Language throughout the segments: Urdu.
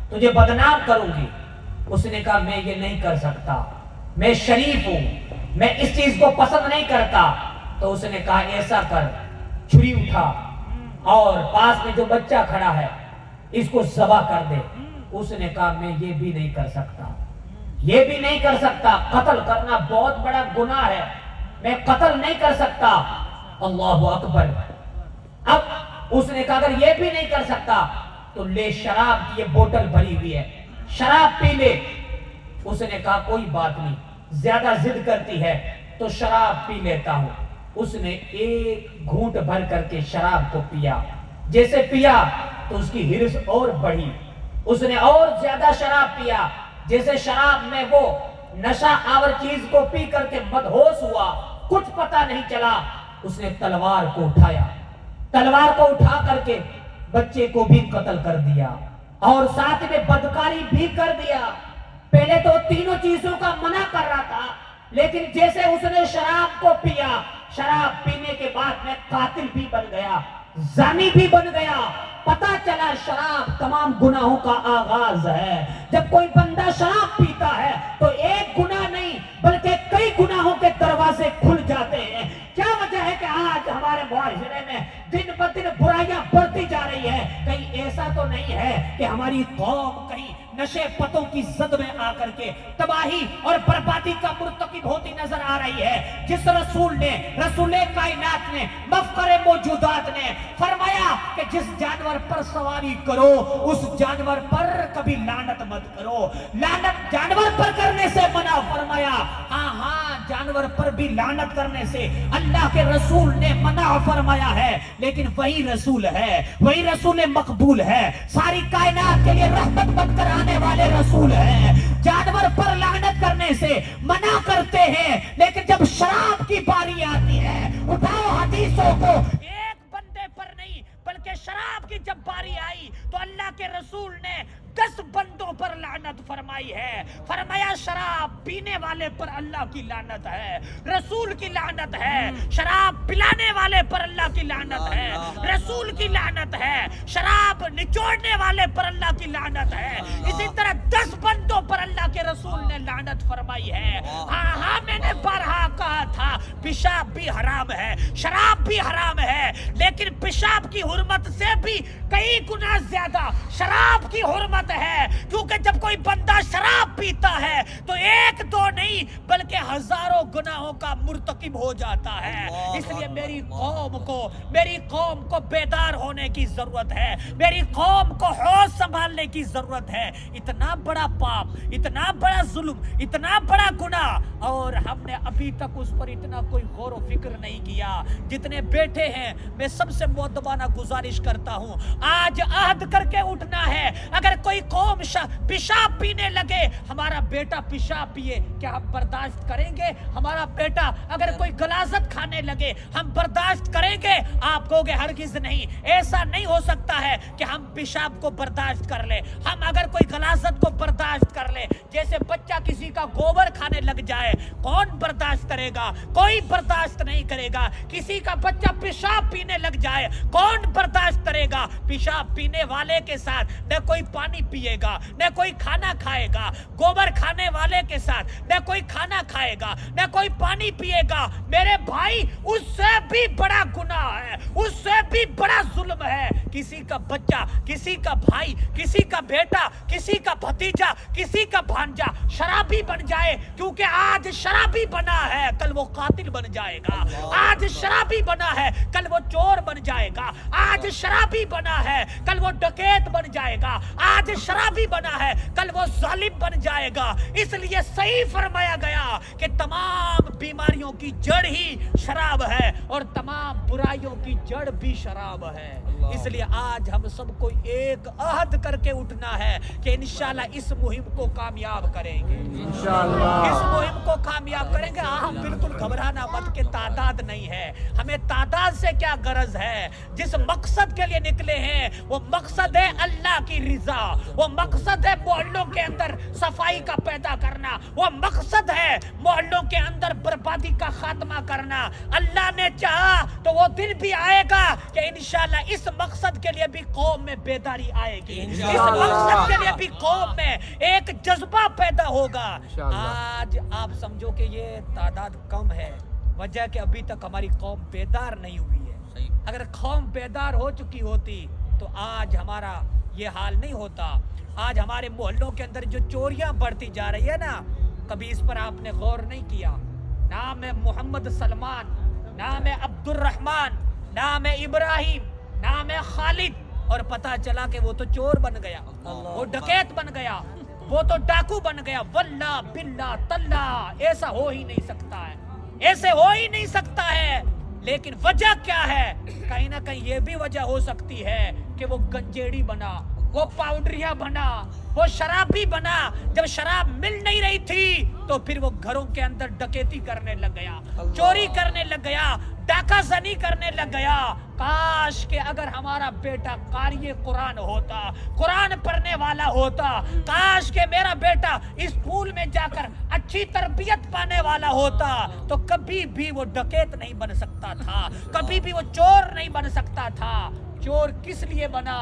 تجھے بدنام کروں گی۔ اس نے کہا میں یہ نہیں کر سکتا، میں شریف ہوں، میں اس چیز کو پسند نہیں کرتا۔ تو اس نے کہا ایسا کر، چھری اٹھا اور پاس میں جو بچہ کھڑا ہے اس کو ذبح کر دے۔ اس نے کہا میں یہ بھی نہیں کر سکتا، یہ بھی نہیں کر سکتا، قتل کرنا بہت بڑا گناہ ہے، میں قتل نہیں کر سکتا۔ اللہ اکبر۔ اب اس نے کہا اگر یہ بھی نہیں کر سکتا تو لے شراب کی یہ بوتل بھری ہوئی ہے، شراب پی لے۔ اس نے کہا کوئی بات نہیں، زیادہ ضد کرتی ہے تو شراب پی لیتا ہوں۔ اس نے ایک گھونٹ بھر کر کے شراب کو پیا۔ جیسے پیا تو اس کی ہرس اور بڑھی، اس نے اور زیادہ شراب پیا۔ جیسے شراب میں وہ نشہ آور چیز کو پی کر کے مدہوش ہوا، کچھ پتہ نہیں چلا۔ اس نے تلوار کو اٹھایا، تلوار کو اٹھا کر کے بچے کو بھی قتل کر دیا اور ساتھ میں بدکاری بھی کر دیا۔ پہلے تو تینوں چیزوں کا منع کر رہا تھا، لیکن جیسے اس نے شراب کو پیا، شراب پینے کے بعد میں قاتل بھی بن گیا، زانی بھی بن گیا۔ پتا چلا شراب تمام گناہوں کا آغاز ہے۔ جب کوئی بندہ شراب پیتا ہے تو ایک گناہ نہیں بلکہ کئی گناہوں کے دروازے کھل جاتے ہیں۔ کیا وجہ ہے کہ آج ہمارے معاشرے میں دن بدن برائیاں بڑھتی جا رہی ہے؟ کہیں ایسا تو نہیں ہے کہ ہماری قوم کہیں نشے پتوں کی زد میں آ کر کے تباہی اور بربادی کا مرتکب ہوتی نظر آ رہی ہے؟ جس رسول نے، رسول کائنات نے، مفخر موجودات نے فرمایا کہ جس جانور پر سواری کرو اس جانور پر کبھی لعنت مت کرو، لعنت جانور پر کرنے سے منع فرمایا۔ ہاں جانور پر بھی لعنت کرنے سے اللہ کے رسول نے منع فرمایا ہے، لیکن وہی رسول ہے، وہی رسول مقبول ہے، ساری کائنات کے لیے رحمت بن کر آنے والے رسول ہیں۔ جانور پر لعنت کرنے سے منع کرتے ہیں، لیکن جب شراب کی باری آتی ہے، اٹھاؤ حدیثوں کو، ایک بندے پر نہیں بلکہ شراب کی جب باری آئی تو اللہ کے رسول نے 10 بندوں پر لعنت فرمائی ہے۔ فرمایا شراب پینے والے پر اللہ کی لعنت ہے، رسول کی لعنت ہے، شراب پلانے والے پر اللہ کی لعنت ہے، رسول کی لعنت ہے، شراب نچوڑنے والے پر اللہ کی لعنت ہے۔ اسی طرح 10 بندوں پر اللہ کے رسول نے لعنت فرمائی ہے۔ ہاں میں نے بارہا کہا تھا پیشاب بھی حرام ہے، شراب بھی حرام ہے، لیکن پیشاب کی حرمت سے بھی کئی گنا زیادہ شراب کی حرمت ہے، کیونکہ جب کوئی بندہ شراب پیتا ہے تو ایک دو نہیں بلکہ ہزاروں گناہوں کا مرتکب ہو جاتا ہے۔ اس لیے میری قوم کو بیدار ہونے کی ضرورت ہے، میری قوم کو ہوش سنبھالنے کی ضرورت ہے۔ اتنا بڑا پاپ، اتنا بڑا ظلم، اتنا بڑا گناہ، اور ہم نے ابھی تک اس پر اتنا کوئی غور و فکر نہیں کیا۔ جتنے بیٹھے ہیں میں سب سے مؤدبانہ گزارش کرتا ہوں، آج عہد کر کے اٹھنا ہے۔ اگر کوئی قوم پیشاب پینے لگے، ہمارا بیٹا پیشاب پیے، کیا ہم برداشت کریں گے؟ ہمارا بیٹا اگر کوئی غلاظت کھانے لگے، ہم برداشت کریں گے؟ آپ کہو گے ہرگز نہیں، ایسا نہیں ہو سکتا ہے کہ ہم پیشاب کو برداشت کر لیں۔ ہم اگر کوئی غلاظت کو برداشت کر لیں، جیسے بچہ کسی کا گوبر کھانے لگ جائے، کون برداشت کرے گا؟ کوئی برداشت نہیں کرے گا۔ کسی کا بچہ پیشاب پینے لگ جائے، کون برداشت کرے گا؟ پیشاب پینے والے کے ساتھ نہ کوئی پانی پیے گا، نہ کوئی کھانا کھائے گا۔ گوبر کھانے والے کے ساتھ نہ کوئی کھانا کھائے گا، نہ کوئی پانی پیے گا۔ میرے بھائی، اس سے بھی بڑا گناہ ہے، اس سے بھی بڑا ظلم ہے۔ کسی کا بچہ، کسی کا بھائی، کسی کا بیٹا، کسی کا بھتیجا، کسی کا بھانجا شرابی بن جائے، کیونکہ آج شرابی بنا ہے کل وہ قاتل بن جائے گا، آج شرابی بنا ہے کل وہ چور بن جائے گا، آج شرابی بنا ہے کل وہ ڈکیت بن جائے گا، آج شرابی بنا ہے کل وہ ظالم بن جائے گا۔ اس لیے صحیح فرمایا گیا کہ تمام بیماریوں کی جڑ ہی شراب ہے اور تمام برائیوں کی جڑ بھی شراب ہے۔ اس لیے آج ہم سب کو ایک عہد کر کے اٹھنا ہے کہ انشاءاللہ اس مہم کو کامیاب کریں گے، اس مہم کو کامیاب کریں گے۔ ہم بالکل گھبرانا مت کہ تعداد نہیں ہے، ہمیں تعداد سے کیا غرض ہے؟ جس مقصد کے لیے نکلے ہیں وہ مقصد ہے اللہ کی رضا، وہ مقصد ہے محلوں کے اندر صفائی کا پیدا کرنا، وہ مقصد ہے محلوں کے اندر بربادی کا خاتمہ کرنا۔ اللہ نے چاہا تو وہ دن بھی آئے گا کہ انشاءاللہ اس اس مقصد کے لیے بھی قوم میں بیداری آئے گی، اس انشاءاللہ۔ مقصد کے لیے بھی قوم میں ایک جذبہ پیدا ہوگا۔ انشاءاللہ۔ آج آپ سمجھو کہ یہ تعداد کم ہے، وجہ کہ ابھی تک ہماری قوم بیدار نہیں ہوئی ہے۔ اگر قوم بیدار ہو چکی ہوتی تو آج ہمارا یہ حال نہیں ہوتا۔ آج ہمارے محلوں کے اندر جو چوریاں بڑھتی جا رہی ہے نا، کبھی اس پر آپ نے غور نہیں کیا؟ نام ہے محمد سلمان، نام ہے عبد الرحمن، نام ہے ابراہیم، نام ہے خالد، اور پتہ چلا کہ وہ تو چور بن گیا، وہ ڈکیت بن گیا، وہ تو ڈاکو بن گیا۔ واللہ باللہ تاللہ ایسا ہو ہی نہیں سکتا ہے، ایسے ہو ہی نہیں سکتا ہے۔ لیکن وجہ کیا ہے؟ کہیں نہ کہیں یہ بھی وجہ ہو سکتی ہے کہ وہ گنجیڑی بنا، وہ پاؤڈریا بنا، وہ شرابی بنا۔ جب شراب مل نہیں رہی تھی تو پھر وہ گھروں کے اندر ڈکیتی کرنے لگ گیا، چوری کرنے لگ گیا، ڈاکہ زنی کرنے لگ گیا۔ کاش کہ اگر ہمارا بیٹا قاری قرآن ہوتا، قرآن پڑھنے والا ہوتا، کاش کہ میرا بیٹا اسکول میں جا کر اچھی تربیت پانے والا ہوتا، تو کبھی بھی وہ ڈکیت نہیں بن سکتا تھا، کبھی بھی وہ چور نہیں بن سکتا تھا۔ چور کس لیے بنا؟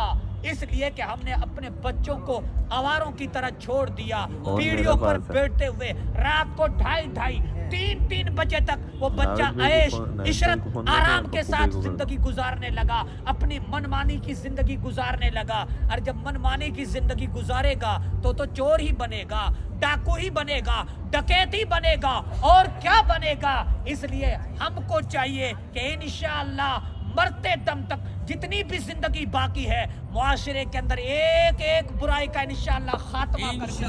اس لیے کہ ہم نے اپنے بچوں کو آواروں کی طرح چھوڑ دیا، پیڑیوں پر بیٹھتے ہوئے رات کو 2:30-3 بجے تک وہ بچہ عیش عشرت آرام کے ساتھ زندگی گزارنے لگا، اپنی منمانی کی زندگی گزارنے لگا۔ اور جب منمانی کی زندگی گزارے گا تو چور ہی بنے گا، ڈاکو ہی بنے گا، ڈکیت ہی بنے گا، اور کیا بنے گا؟ اس لیے ہم کو چاہیے کہ انشاءاللہ مرتے دم تک جتنی بھی زندگی باقی ہے، معاشرے کے اندر ایک ایک برائی کا انشاءاللہ خاتمہ کر کے